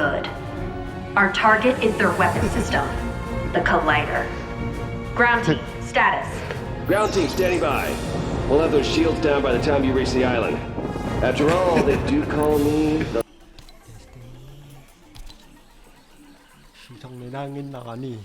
good. Our target is their weapon system, the Collider. Ground team, status. Ground team standing by. We'll have those shields down by the time you reach the island. After all, they do call me the... 시성 내낭인 나가니.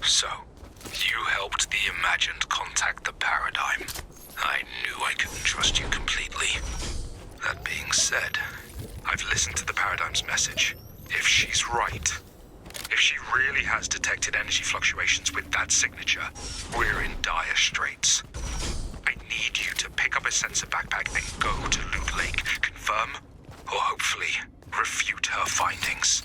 So, you helped the Imagined contact the Paradigm. I knew I couldn't trust you completely. That being said, I've listened to the Paradigm's message. If she's right, if she really has detected energy fluctuations with that signature, we're in dire straits. I need you to pick up a sensor backpack and go to Loot Lake, confirm, or hopefully refute her findings.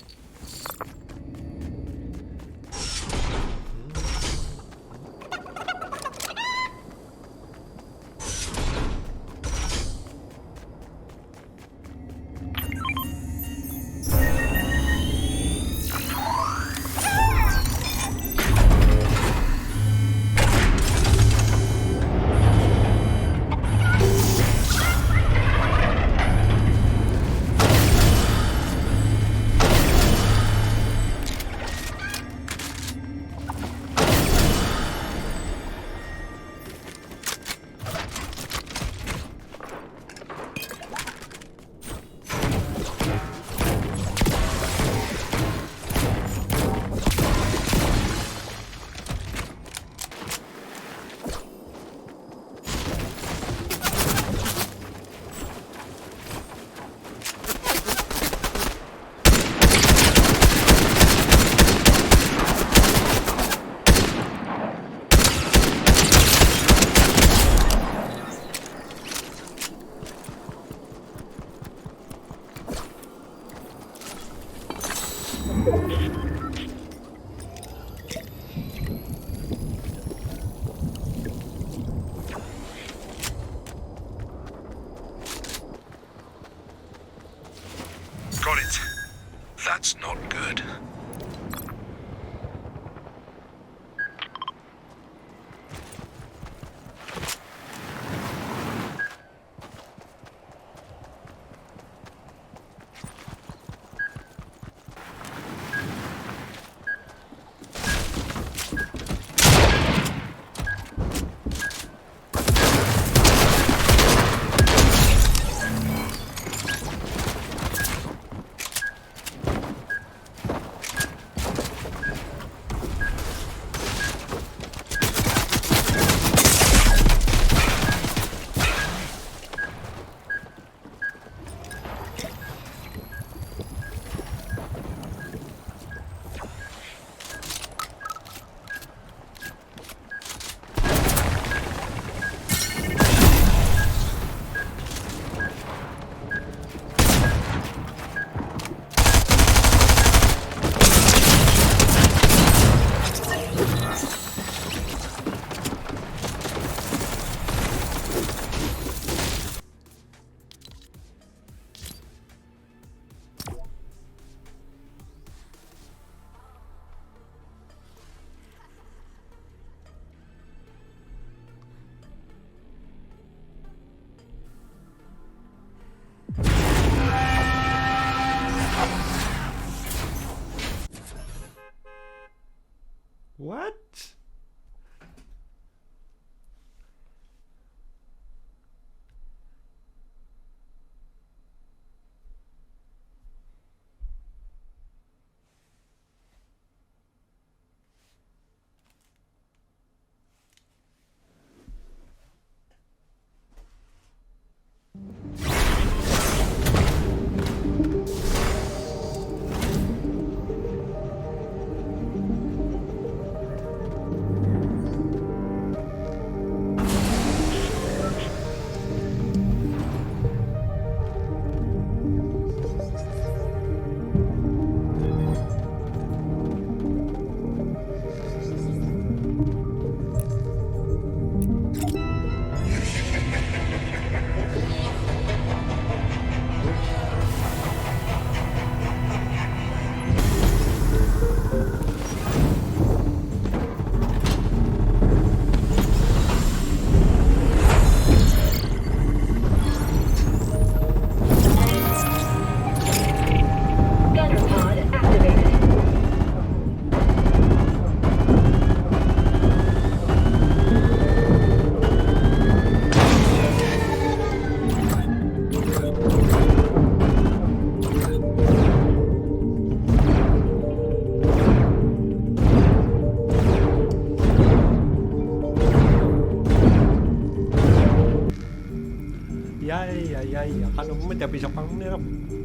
Kan mo tapi sa pang nila.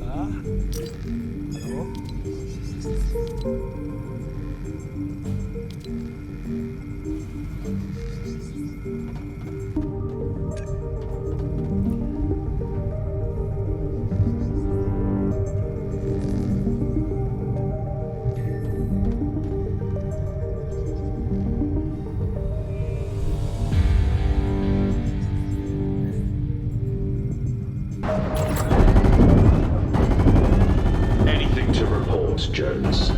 Ah. Ano? Anything to report, Jones?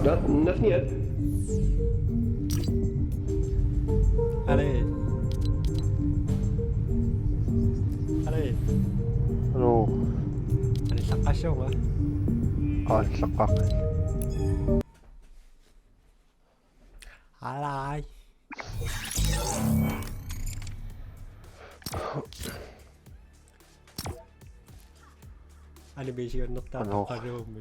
Nope, nothing yet. Are. Ano? Ano sa kasyo ba? Sakak. Alay. Animation nagtatok ka room.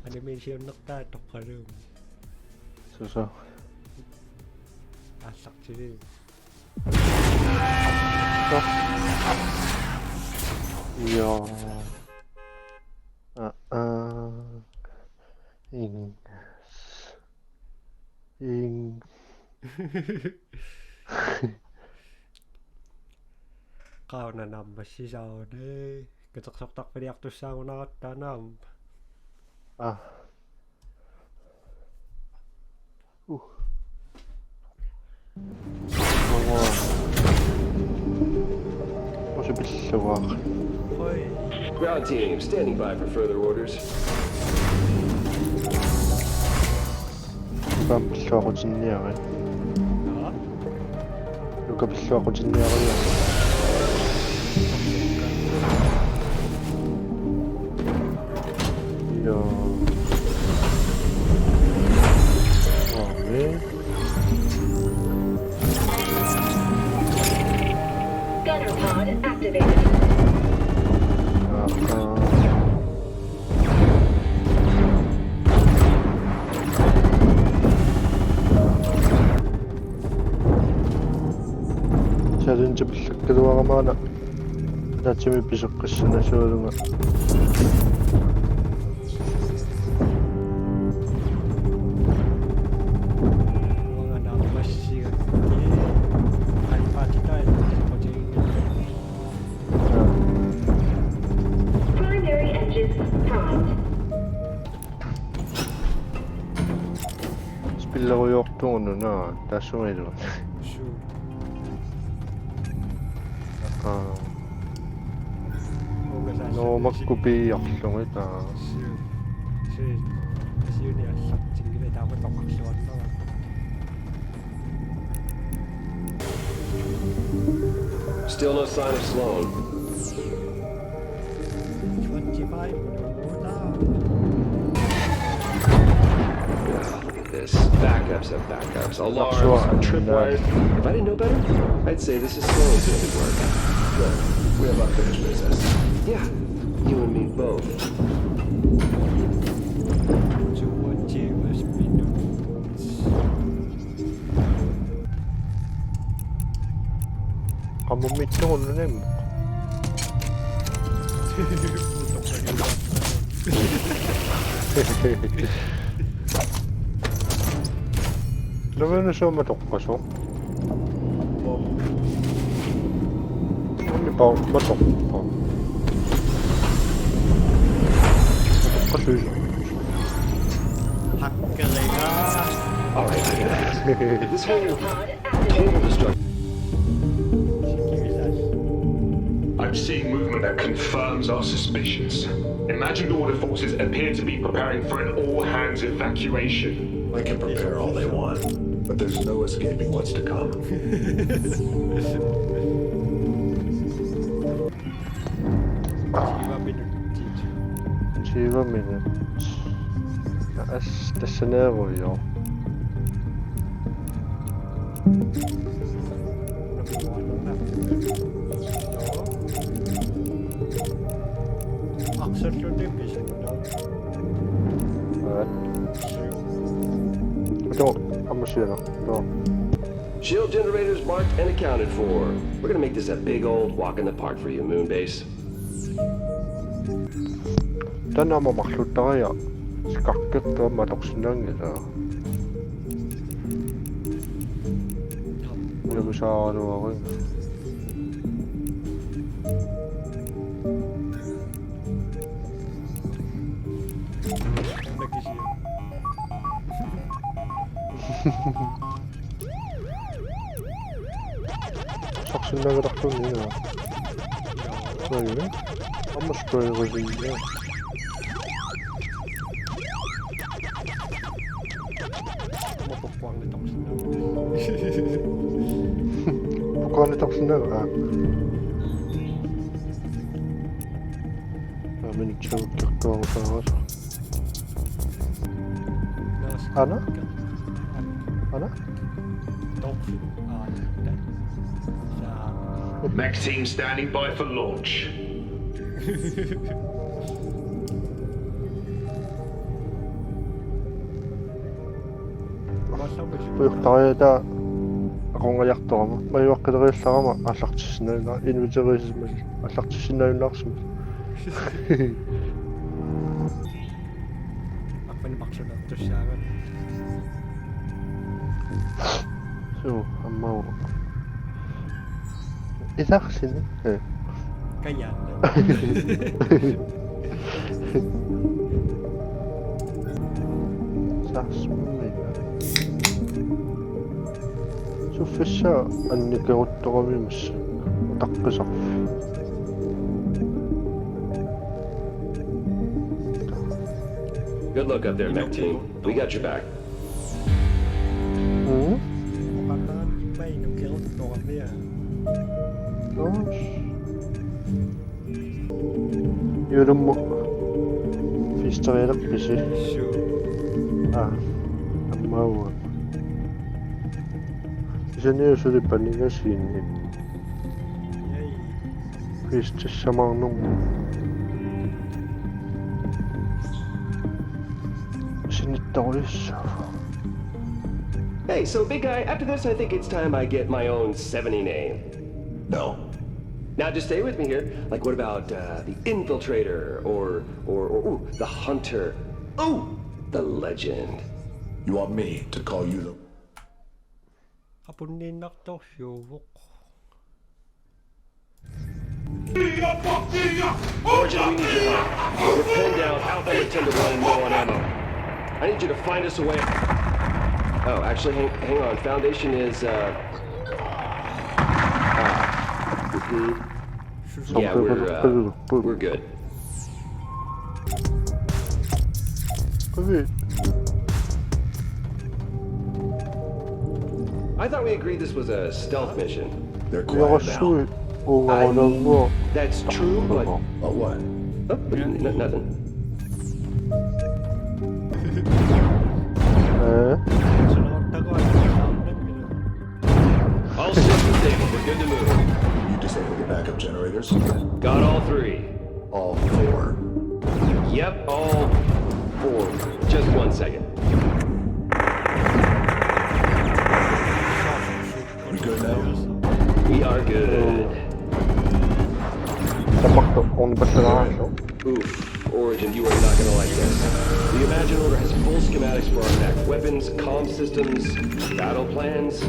Animation nagtatok ka room. Suso. Asak sila. Yo. Ing. Kau nanam masih jauh deh. Ketok-tok periak tu sang nak tanam. Może być siłach. Oi. Ground team, standing by for further orders. Chyba siłach dzienniary. Ha? Chyba siłach dzienniary. Yo. Gunner pod activated. Challenge bisakkaduaga maana. Nachimi bisakkasana shoorunga. Primary engines primed. Spillero yortuunu na tasumiru. Sure. No makkupi yarlungita. Sure. Kasi yun asak singile dapat pamaksuan na. Still no sign of Sloan. 25 muna. Look at this. Backups have backups. Alarms, tripwires. If I didn't know better, I'd say this is Sloan's daily work. Good. We have unfinished business. Yeah, you and me both. 20 minutes. Kamu mitong ano na mo? Naman na siya matok so? Hindi pa matok pa. Matok siya. Alright, I gotta ask. This whole destruction. I'm seeing movement that confirms our suspicions. Imagined order forces appear to be preparing for an all-hands evacuation. They can prepare all they want, but there's no escaping what's to come. 20 minutes. Det scenario. Evet. Ito, kamu siya na. Ito. Shield generators marked and accounted for. We're gonna make this a big old walk in the park for you, Moonbase. Tänään mä maksuttaa ja skakkettua mä toksinnan ja Joku saa nuorin. Näkisi jo. Toksinnan taktuu niin joo. Noin. Ammas toi rosiin. Kukaan nyt onks nää? Mä menin tjoukkirkkoon taas. Anna? Anna? Mech team standing by for launch. Пуйхтарията аконгаяқтоорма маюаққилериулларама аллартиссинаюна инвитерисимал аллартиссинаюнаарсума Аппани максунартуссааган. суу аммау исарсини Каяанна. сарсуммина суффисса анникерутторамимас таққисар Good luck up there, mech team. We got your back. Mukhaan may nukiruttoramia. Юрму фистерелер писи Sure. аммау исэниусули панигасиинни Yay. фистиссамаарнэрму синиттарулиссаа Hey, so big guy, after this I think it's time I get my own 70 name. No. Now just stay with me here. Like what about the Infiltrator or ooh, the Hunter? Ooh, the Legend. You want me to call you the... Apunninnartorsuuvoq. Origin, we need your help. We're pinned down, outnumbered 10 to 1 and low on ammo. I need you to find us a way. Oh, actually, hang on. Foundation is, Yeah, we're good. 그게 I thought we agreed this was a stealth mission. They're 내가 quiet now. 수에 오가는 거 That's true, but But what? nothing. Sunottago ainakin. All systems stable. We're good to move. You disabled the backup generators? Got all 3. All 4. Yep, all 4. Just 1 second. We good now? We are good. 잡박도 오늘 발전하죠. Oof, Origin, you are not gonna like this. The Imagine Order has full schematics for our mech. Weapons, comm systems, battle plans.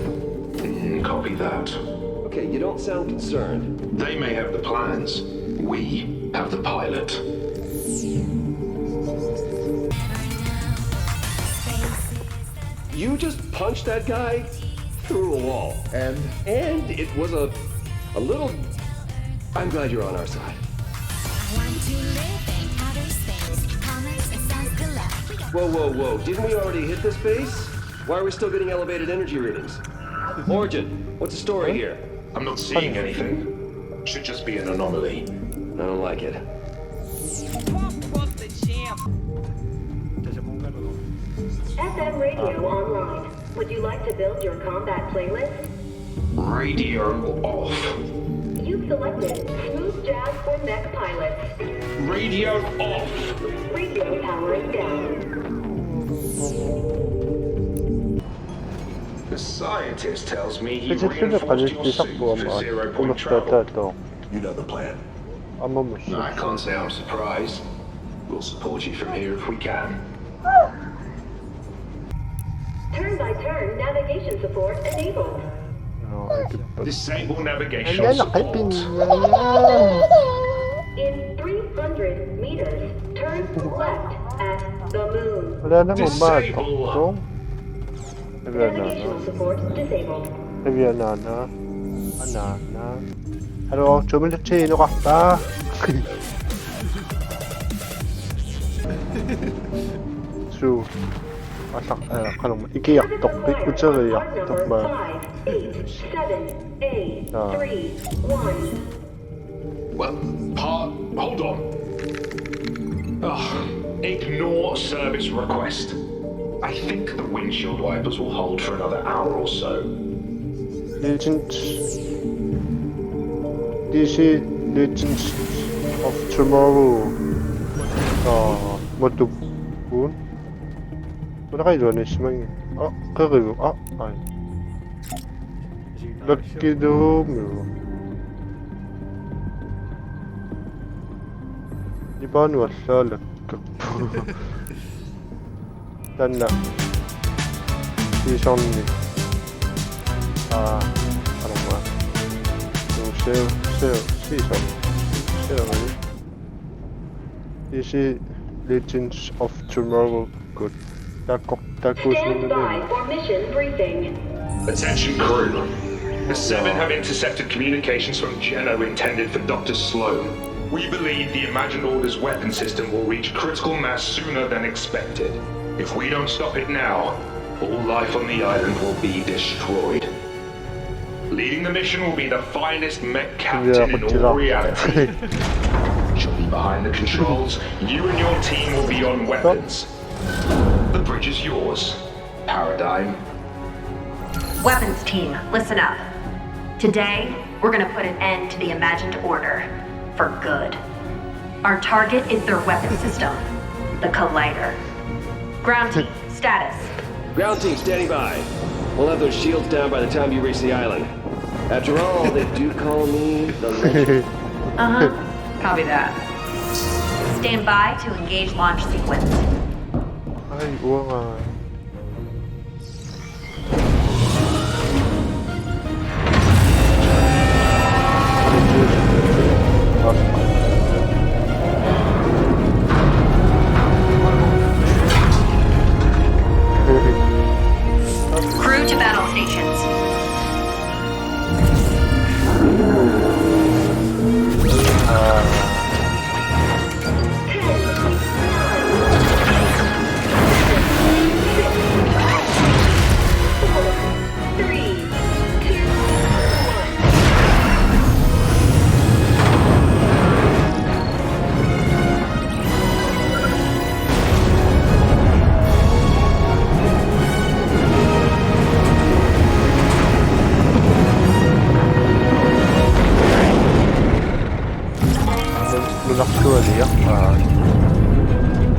Copy that. Okay, you don't sound concerned. They may have the plans. We have the pilot. You just punched that guy through a wall. And And it was a little... I'm glad you're on our side. Whoa. Didn't we already hit this base? Why are we still getting elevated energy readings? Origin, what's the story here? I'm not seeing anything. Should just be an anomaly. I don't like it. Tässä mun kadulla. FM radio online. Would you like to build your combat playlist? Radio off. You've selected Smooth Jazz for Mech Pilots. Radio off. Radio powering down. The scientist tells me he Fizikçi de reinforced your kaleci suit bu for ama 0-point travel. unuttu You know the plan. ama mı I can't say I'm surprised. We'll support you from here if we can. Turn-by-turn navigation support enabled. Disable navigation Ayan, support. In 300 meters, turn left at the moon. Wala naman Disable. matokong. Navigational support disabled. Nana. Hello, 주문대체 갔다. 주. 그럼 이게 약독 구절의 약독만. 5, 7, 8, 아. 3, 1. Well, hold on. Ignore service request. I think the windshield wipers will hold for another hour or so. Legends of Tomorrow. Một tục 4. Nó hay rồi này xem cái review ai. Lucky Dome. 이번 왔어 럭크. 단나. 이선님. 아롱마. 시선. This is Legends of Tomorrow. Good. That goes Stand with by for mission briefing. Attention crew. The Seven have intercepted communications from Geno intended for Dr. Sloan. We believe the Imagined Order's weapon system will reach critical mass sooner than expected. If we don't stop it now, all life on the island will be destroyed. Leading the mission will be the finest mech captain in all reality. She'll be behind the controls. You and your team will be on weapons. The bridge is yours, Paradigm. Weapons team, listen up. Today, we're gonna put an end to the Imagined Order. For good. Our target is their weapon system, the Collider. Ground team, status. Ground team standing by. We'll have those shields down by the time you reach the island. After all, they do call me the legend. Copy that. Stand by to engage launch sequence. Ay, uwa. Crew to battle stations.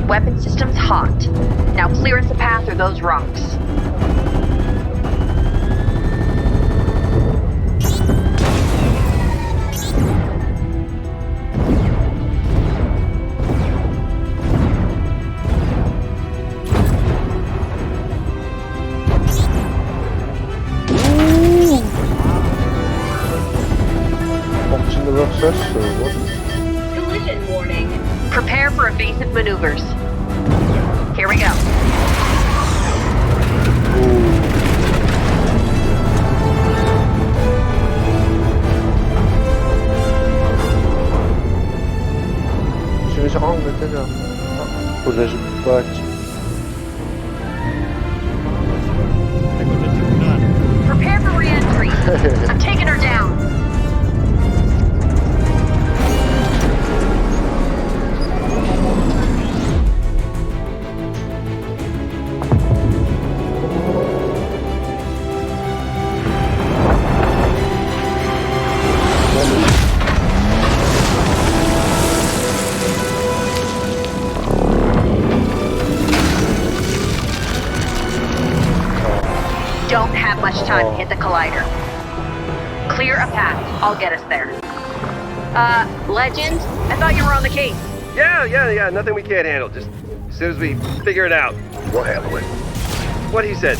Weapon systems hot. Now clear us a path through those rocks. Collision warning. Prepare for evasive maneuvers. Here we go. J'ai rendu maintenant. Faudrait que je batte. Prepare for re-entry. I'm taking her down. Don't have much time to hit the collider. Clear a path. I'll get us there. Legend? I thought you were on the case. Yeah. Nothing we can't handle. Just as soon as we figure it out. We'll handle it. What he said.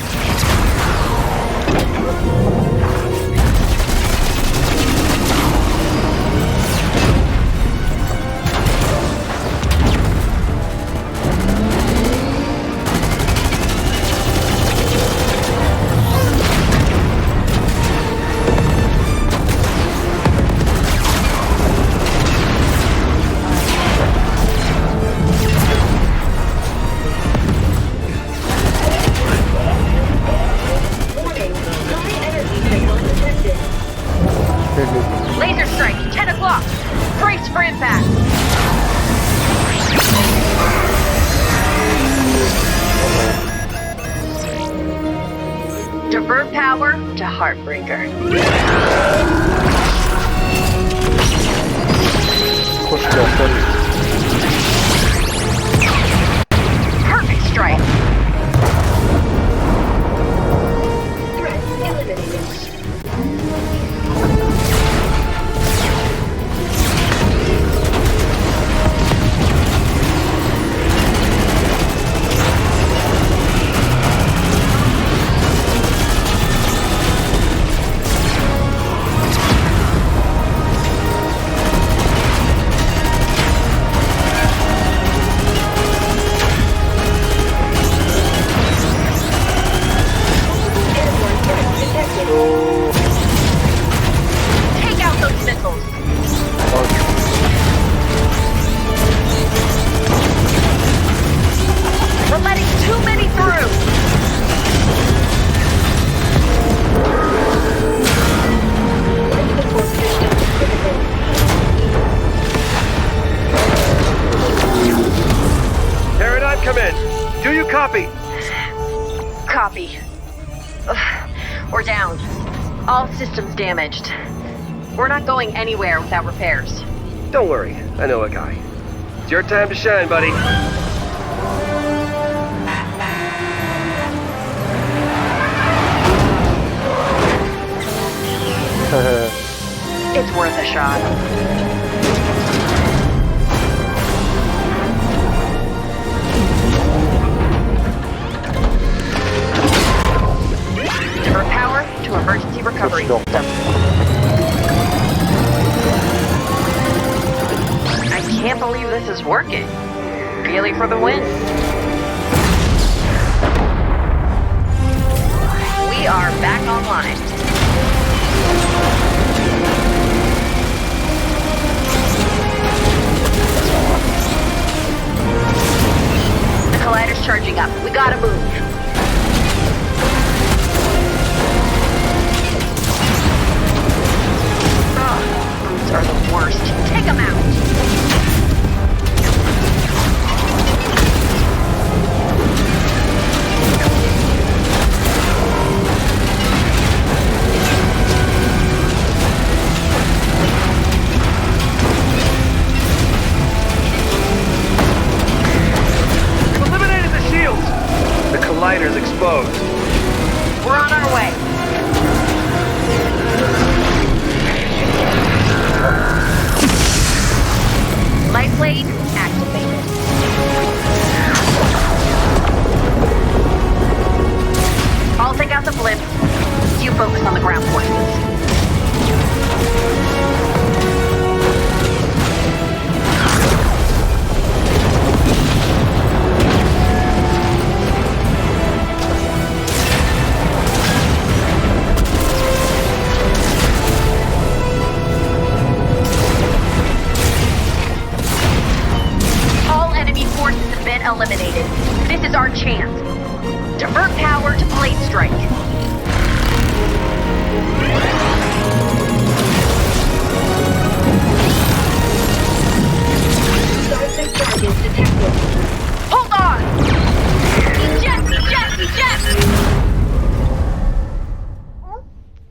Laser strike, 10 o'clock. Brace for impact. Divert power to Heartbreaker. Koş gelsen. Perfect strike. Take out those missiles. We're letting too many through. Paradigm, come in. Do you copy? Copy. We're down. All systems damaged. We're not going anywhere without repairs. Don't worry. I know a guy. It's your time to shine, buddy. It's worth a shot. Divert power to emergency recovery Let's go. system. I can't believe this is working. Really for the win. We are back online. The collider's charging up. We gotta move. Boots are the worst. Take them out. We've eliminated the shields. The collider's exposed. We're on our way. Light blade activated. I'll take out the blip. You focus on the ground forces. All enemy forces have been eliminated. This is our chance. Divert power to blade strike. Hold on! Eject!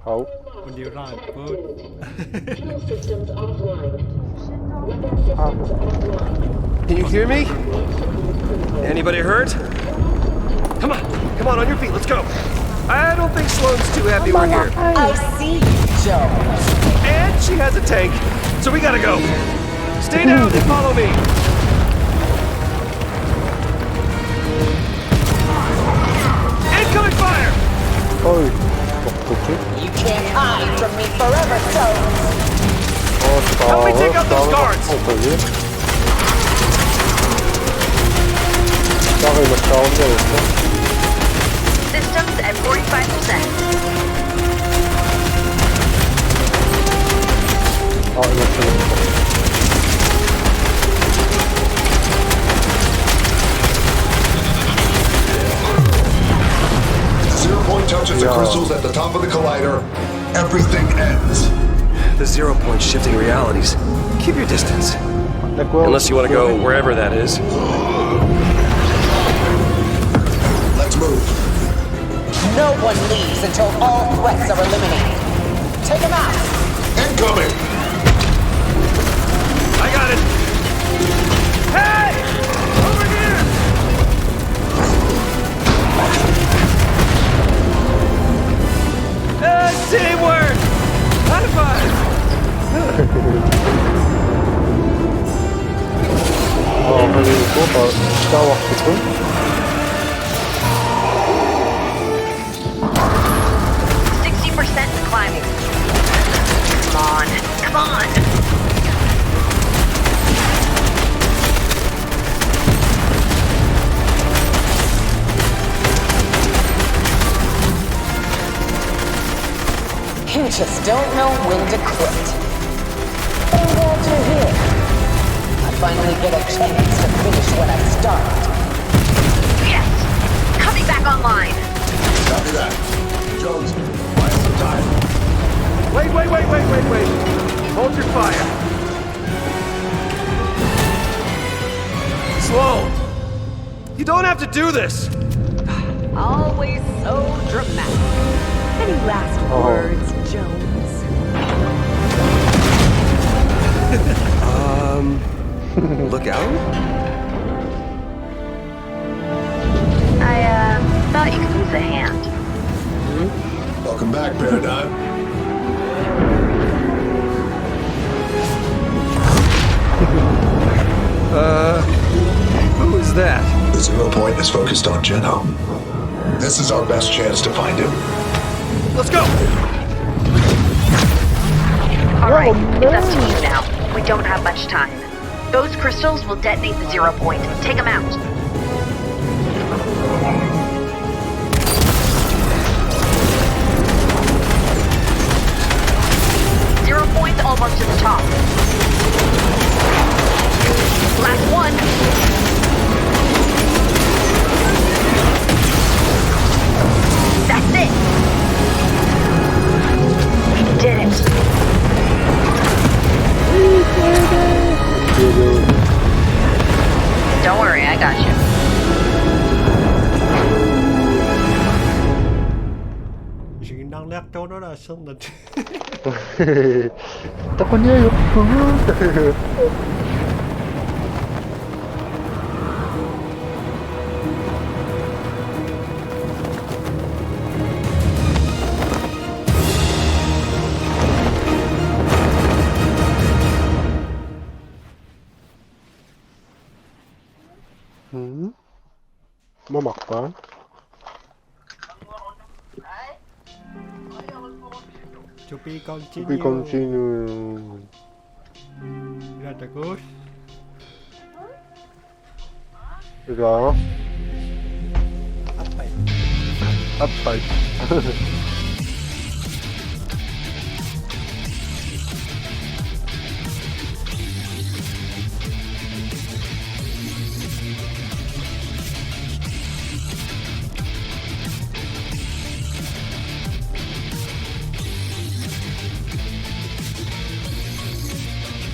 How? When you run, good. Can you hear me? Anybody hurt? Come on, on your feet, let's go. I don't think Sloane's too happy we're here. I see you, Jones. And she has a tank, so we gotta go. Stay down and follow me. Incoming fire! Oj, popcorczy. You can't hide from me forever, Jones. O, Help me take out those stałe, guards. o, pewnie. Dawaj, na stałą, nie jest, no. Systems at 45%. O, i jeszcze nie. 0 point touches the crystals at the top of the collider. Everything ends. The 0 point shifting realities. Keep your distance. Unless you want to go wherever that is. Let's move. No one leaves until all threats are eliminated. Take them out. Incoming! I got it. Hey! Over here! Teamwork! High five! O, pewnie chłopa stała w typu. 60% climbing. Come on, come on! You just don't know when to quit. I'm glad you're here. I finally get a chance to finish what I started. Yes! Coming back online! Copy that. Jones, buy us some time. Wait. Hold your fire. Sloane! You don't have to do this! Always so dramatic. Any last words, Jones? Look out? I thought you could use a hand. Welcome back, Paradigm. Who is that? The 0 point is focused on Geno. This is our best chance to find him. Let's go! Alright, it's up to you now. We don't have much time. Those crystals will detonate the 0 point. Take them out. Zero point almost to the top. Last one. That's it. We did it. Don't worry, I got you. Chuyện đang lép chỗ đó là sân lịch. Ta có nhớ không? Má mặt quá. To be To be continued. Ra the good. Đó. Up. Up.